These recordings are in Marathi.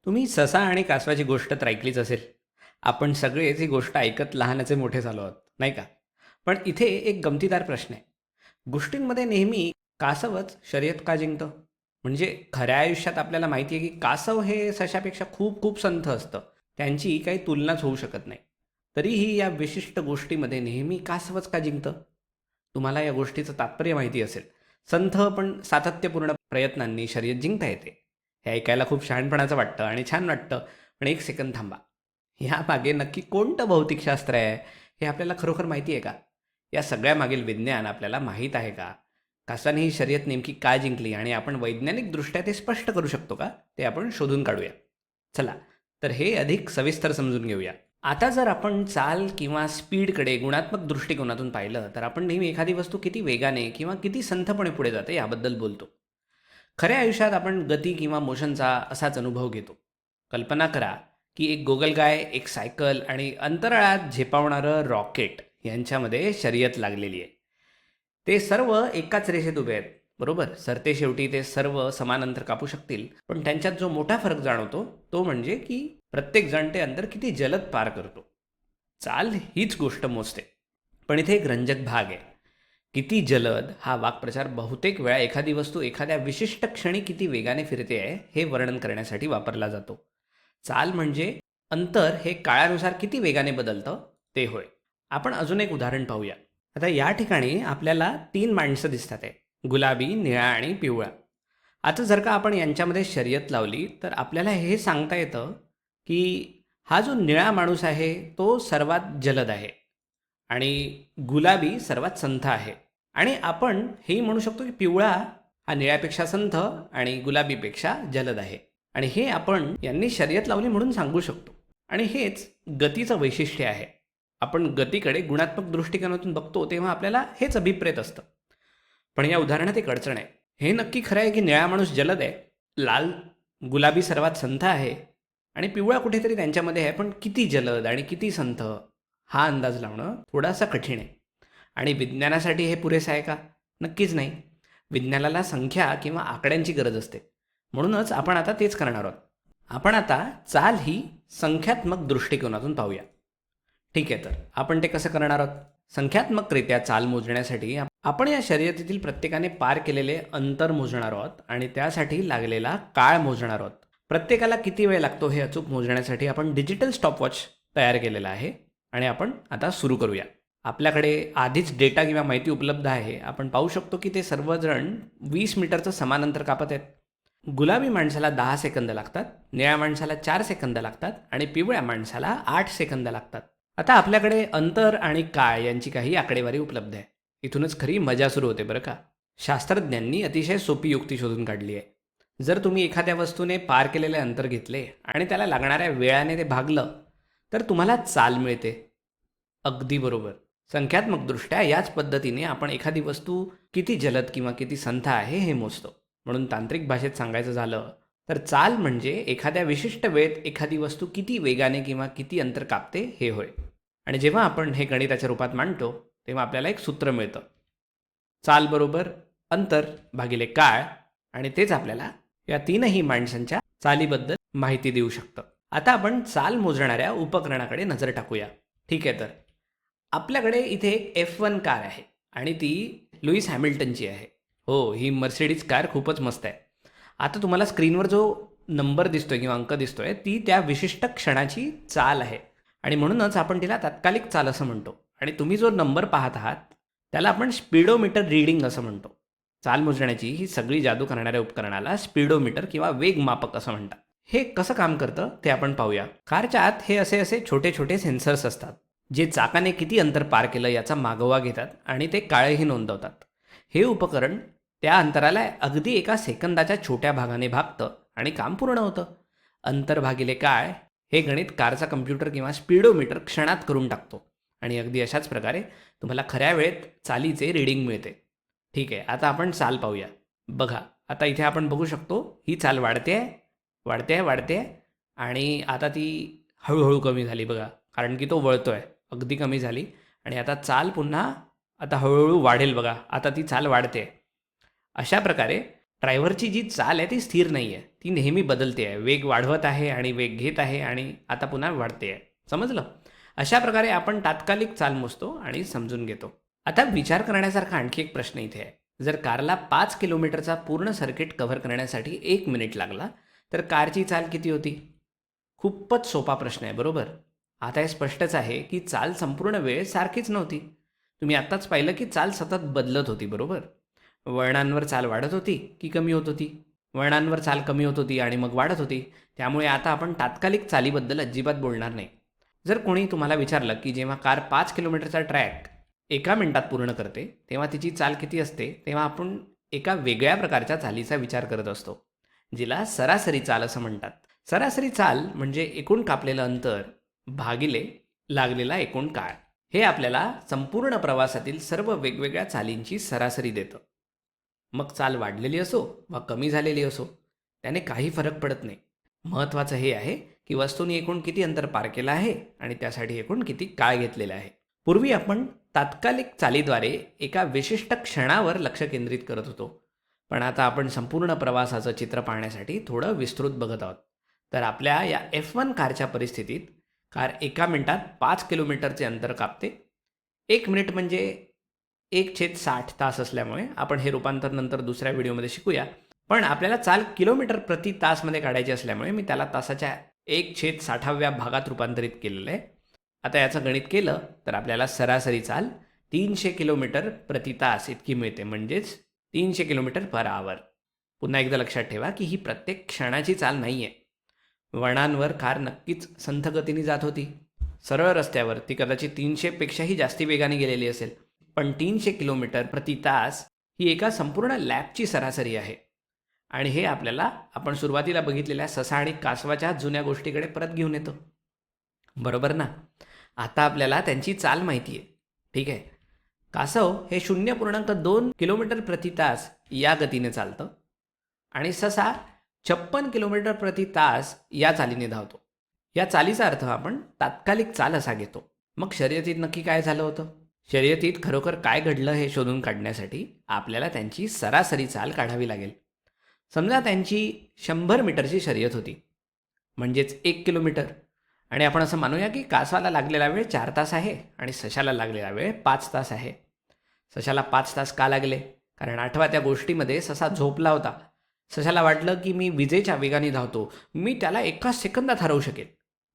तुम्ही ससा आणि कासवाची गोष्ट तर ऐकलीच असेल. आपण सगळेच ही गोष्ट ऐकत लहानाचे मोठे झालो आहोत, नाही का? पण इथे एक गमतीदार प्रश्न आहे. गोष्टींमध्ये नेहमी कासवच शर्यत का जिंकतं? म्हणजे खऱ्या आयुष्यात आपल्याला माहिती आहे की कासव हे सशापेक्षा खूप खूप संथ असतं. त्यांची काही तुलनाच होऊ शकत नाही. तरीही या विशिष्ट गोष्टीमध्ये नेहमी कासवच का जिंकतं? तुम्हाला या गोष्टीचं तात्पर्य माहिती असेल. संथ पण सातत्यपूर्ण प्रयत्नांनी शर्यत जिंकता येते. हे ऐकायला खूप शहाणपणाचं वाटतं आणि छान वाटतं. पण एक सेकंद थांबा. ह्यामागे नक्की कोणतं भौतिकशास्त्र आहे हे आपल्याला खरोखर माहिती आहे का? या सगळ्यामागील विज्ञान आपल्याला माहीत आहे का? कासाने ही शर्यत नेमकी काय जिंकली आणि आपण वैज्ञानिकदृष्ट्या ते स्पष्ट करू शकतो का? ते आपण शोधून काढूया. चला, तर हे अधिक सविस्तर समजून घेऊया. आता जर आपण चाल किंवा स्पीडकडे गुणात्मक दृष्टिकोनातून पाहिलं तर आपण नेहमी एखादी वस्तू किती वेगाने किंवा किती संथपणे पुढे जाते याबद्दल बोलतो. खऱ्या आयुष्यात आपण गती किंवा मोशनचा असाच अनुभव घेतो. कल्पना करा की एक गोगलगाय, एक सायकल आणि अंतराळात झेपावणारं रॉकेट यांच्यामध्ये शर्यत लागलेली आहे. ते सर्व एकाच रेषेत उभे आहेत, बरोबर? सरते शेवटी ते सर्व समान अंतर कापू शकतील, पण त्यांच्यात जो मोठा फरक जाणवतो तो म्हणजे की प्रत्येक जण ते अंतर किती जलद पार करतो. चाल हीच गोष्ट मोजते. पण इथे एक रंजक भाग आहे. किती जलद हा वाक्प्रचार बहुतेक वेळा एखादी वस्तू एखाद्या विशिष्ट क्षणी किती वेगाने फिरते आहे हे वर्णन करण्यासाठी वापरला जातो. चाल म्हणजे अंतर हे काळानुसार किती वेगाने बदलतं ते होय. आपण अजून एक उदाहरण पाहूया. आता या ठिकाणी आपल्याला 3 माणसं दिसतात आहे. गुलाबी, निळा आणि पिवळा. आता जर का आपण यांच्यामध्ये शर्यत लावली तर आपल्याला हे सांगता येतं की हा जो निळा माणूस आहे तो सर्वात जलद आहे आणि गुलाबी सर्वात संथ आहे. आणि आपण हेही म्हणू शकतो की पिवळा हा निळ्यापेक्षा संथ आणि गुलाबीपेक्षा जलद आहे. आणि हे आपण यांनी शर्यत लावली म्हणून सांगू शकतो. आणि हेच गतीचं वैशिष्ट्य आहे. आपण गतीकडे गुणात्मक दृष्टिकोनातून बघतो तेव्हा आपल्याला हेच अभिप्रेत असतं. पण या उदाहरणात एक अडचण आहे. हे नक्की खरं आहे की निळा माणूस जलद आहे, लाल गुलाबी सर्वात संथ आहे आणि पिवळा कुठेतरी त्यांच्यामध्ये आहे, पण किती जलद आणि किती संथ हा अंदाज लावणं थोडासा कठीण आहे. आणि विज्ञानासाठी हे पुरेसं आहे का? नक्कीच नाही. विज्ञानाला संख्या किंवा आकड्यांची गरज असते. म्हणूनच आपण आता तेच करणार आहोत. आपण आता चाल ही संख्यात्मक दृष्टिकोनातून पाहूया. ठीक आहे, तर आपण ते कसं करणार आहोत? संख्यात्मकरित्या चाल मोजण्यासाठी आपण या शर्यतीतील प्रत्येकाने पार केलेले अंतर मोजणार आहोत आणि त्यासाठी लागलेला काळ मोजणार आहोत. प्रत्येकाला किती वेळ लागतो हे अचूक मोजण्यासाठी आपण डिजिटल स्टॉपवॉच तयार केलेला आहे आणि आपण आता सुरू करूया. आपल्याकडे आधीच डेटा किंवा माहिती उपलब्ध आहे. आपण पाहू शकतो की ते सर्वजण 20 मीटरचं समान अंतर कापत आहेत. गुलाबी माणसाला 10 सेकंद लागतात, निळ्या माणसाला 4 सेकंद लागतात आणि पिवळ्या माणसाला 8 सेकंद लागतात. आता आपल्याकडे अंतर आणि काळ यांची काही आकडेवारी उपलब्ध आहे. इथूनच खरी मजा सुरू होते बरं का. शास्त्रज्ञांनी अतिशय सोपी युक्ती शोधून काढली आहे. जर तुम्ही एखाद्या वस्तूने पार केलेले अंतर घेतले आणि त्याला लागणाऱ्या वेळाने ते भागलं तर तुम्हाला चाल मिळते. अगदी बरोबर. संख्यात्मकदृष्ट्या याच पद्धतीने आपण एखादी वस्तू किती जलद किंवा किती संथ आहे हे मोजतो. म्हणून तांत्रिक भाषेत सांगायचं झालं तर चाल म्हणजे एखाद्या विशिष्ट वेळेत एखादी वस्तू किती वेगाने किंवा किती अंतर कापते हे होय. आणि जेव्हा आपण हे गणिताच्या रूपात मांडतो तेव्हा आपल्याला एक सूत्र मिळतं. चाल बरोबर अंतर भागिले काळ, आणि तेच आपल्याला या तीनही माणसांच्या चालीबद्दल माहिती देऊ शकतं. आता आपण चाल मोजणाऱ्या उपकरणाकडे नजर टाकूया. ठीक आहे, तर आपल्याकडे इथे एक F1 कार आहे आणि ती लुईस हॅमिल्टनची आहे. हो, ही मर्सिडीज कार खूपच मस्त आहे. आता तुम्हाला स्क्रीनवर जो नंबर दिसतोय किंवा अंक दिसतोय ती त्या विशिष्ट क्षणाची चाल आहे आणि म्हणूनच आपण तिला तात्कालिक चाल असं म्हणतो. आणि तुम्ही जो नंबर पाहत आहात त्याला आपण स्पीडोमीटर रीडिंग असं म्हणतो. चाल मोजण्याची ही सगळी जादू करणाऱ्या उपकरणाला स्पीडोमीटर किंवा वेगमापक असं म्हणतात. हे कसं काम करतं ते आपण पाहूया. कारच्या आत हे असे असे छोटे छोटे सेन्सर्स असतात जे चाकाने किती अंतर पार केलं याचा मागोवा घेतात आणि ते काळही नोंदवतात. हे उपकरण त्या अंतराला अगदी एका सेकंदाच्या छोट्या भागाने भागतं आणि काम पूर्ण होतं. अंतर भागिले काळ हे गणित कारचा कम्प्युटर किंवा स्पीडोमीटर क्षणात करून टाकतो आणि अगदी अशाच प्रकारे तुम्हाला खऱ्या वेळेत चालीचे रीडिंग मिळते. ठीक आहे, आता आपण चाल पाहूया. बघा, आता इथे आपण बघू शकतो ही चाल वाढते आहे, वाढते आहे, वाढते आहे आणि आता ती हळूहळू कमी झाली बघा, कारण की तो वळतो आहे. अगदी कमी झाली आणि आता चाल पुन्हा आता हळूहळू वाढेल बघा. आता ती चाल वाढते. अशा प्रकारे ड्रायव्हरची जी चाल आहे ती स्थिर नाही आहे, ती नेहमी बदलते आहे. वेग वाढवत आहे आणि वेग घेत आहे आणि आता पुन्हा वाढते आहे. समजलं? अशा प्रकारे आपण तात्कालिक चाल मोजतो आणि समजून घेतो. आता विचार करण्यासारखा आणखी एक प्रश्न इथे आहे. जर कारला 5 किलोमीटरचा पूर्ण सर्किट कव्हर करण्यासाठी 1 मिनिट लागला, तर कारची चाल किती होती? खूपच सोपा प्रश्न आहे, बरोबर? आता हे स्पष्टच आहे की चाल संपूर्ण वेळ सारखीच नव्हती. तुम्ही आत्ताच पाहिलं की चाल सतत बदलत होती, बरोबर? वळणांवर चाल वाढत होती की कमी होत होती? वळणांवर चाल कमी होत होती आणि मग वाढत होती. त्यामुळे आता आपण तात्कालिक चालीबद्दल अजिबात बोलणार नाही. जर कोणी तुम्हाला विचारलं की जेव्हा कार 5 किलोमीटरचा ट्रॅक 1 मिनिटात पूर्ण करते, तेव्हा तिची चाल किती असते, तेव्हा आपण एका वेगळ्या प्रकारच्या चालीचा विचार करत असतो, जिला सरासरी चाल असं म्हणतात. सरासरी चाल म्हणजे एकूण कापलेलं अंतर भागिले लागलेला एकूण काळ. हे आपल्याला संपूर्ण प्रवासातील सर्व वेगवेगळ्या चालींची सरासरी देतं. मग चाल वाढलेली असो वा कमी झालेली असो, त्याने काही फरक पडत नाही. महत्त्वाचं हे आहे की वस्तूंनी एकूण किती अंतर पार केलं आहे आणि त्यासाठी एकूण किती काळ घेतलेला आहे. पूर्वी आपण तात्कालिक चालीद्वारे एका विशिष्ट क्षणावर लक्ष केंद्रित करत होतो, पण आता आपण संपूर्ण प्रवासाचं चित्र पाहण्यासाठी थोडं विस्तृत बघत आहोत. तर आपल्या या F1 कारच्या परिस्थितीत कार 1 मिनिटात 5 किलोमीटरचे अंतर कापते. 1 मिनिट म्हणजे 1/60 तास असल्यामुळे आपण हे रूपांतर नंतर दुसऱ्या व्हिडिओमध्ये शिकूया. पण आपल्याला चाल किलोमीटर प्रति तासमध्ये काढायची असल्यामुळे मी त्याला तासाच्या 1/60व्या भागात रूपांतरित केलेलं आहे. आता याचं गणित केलं तर आपल्याला सरासरी चाल 300 किलोमीटर प्रति तास इतकी मिळते, म्हणजेच 300 किलोमीटर पर आवर. पुन्हा एकदा लक्षात ठेवा की ही प्रत्येक क्षणाची चाल नाही आहे. वळणांवर कार नक्कीच संथ गतीने जात होती. सरळ रस्त्यावर ती कदाचित 300पेक्षाही जास्ती वेगाने गेलेली असेल, पण 300 किलोमीटर प्रति तास ही एका संपूर्ण लॅपची सरासरी आहे. आणि हे आपल्याला आपण सुरुवातीला बघितलेल्या ससा आणि कासवाच्या जुन्या गोष्टीकडे परत घेऊन येतो, बरोबर ना? आता आपल्याला त्यांची चाल माहिती आहे, ठीक आहे? कासव हे 0.2 किलोमीटर प्रति तास या गतीने चालतं आणि ससा 56 किलोमीटर प्रति तास या चालीने धावतो. या चालीचा अर्थ आपण तात्कालिक चाल असा घेतो. मग शर्यतीत नक्की काय झालं होतं? शर्यतीत खरोखर काय घडलं हे शोधून काढण्यासाठी आपल्याला त्यांची सरासरी चाल काढावी लागेल. समजा त्यांची 100 मीटरची शर्यत होती, म्हणजेच 1 किलोमीटर. आणि आपण असं मानूया की कासवाला लागलेला वेळ 4 तास आहे आणि सशाला लागलेला वेळ 5 तास आहे. सशाला 5 तास का लागले? कारण आठवा त्या गोष्टीमध्ये ससा झोपला होता. सशाला वाटलं की मी विजेच्या वेगाने धावतो, मी त्याला एका सेकंदात हरवू शकेल.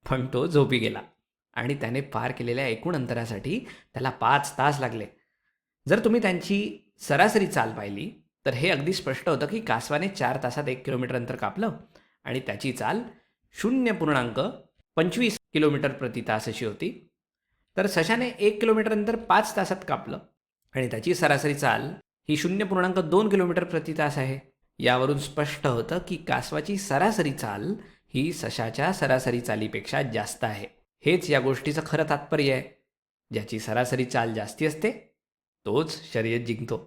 पण तो झोपी गेला आणि त्याने पार केलेल्या एकूण अंतरासाठी त्याला 5 तास लागले. जर तुम्ही त्यांची सरासरी चाल पाहिली तर हे अगदी स्पष्ट होतं की कासवाने 4 तासात 1 किलोमीटर अंतर कापलं आणि त्याची चाल 0.25 किलोमीटर प्रति तास अशी होती. तर सशाने 1 किलोमीटर अंतर 5 तासात कापलं आणि त्याची सरासरी चाल ही 0.2 किलोमीटर प्रति तास आहे. यावरून स्पष्ट होतं की कासवाची सरासरी चाल ही सशाच्या सरासरी चालीपेक्षा जास्त आहे. हेच या गोष्टीचं खरं तात्पर्य आहे. ज्याची सरासरी चाल जास्ती असते तोच शर्यत जिंकतो.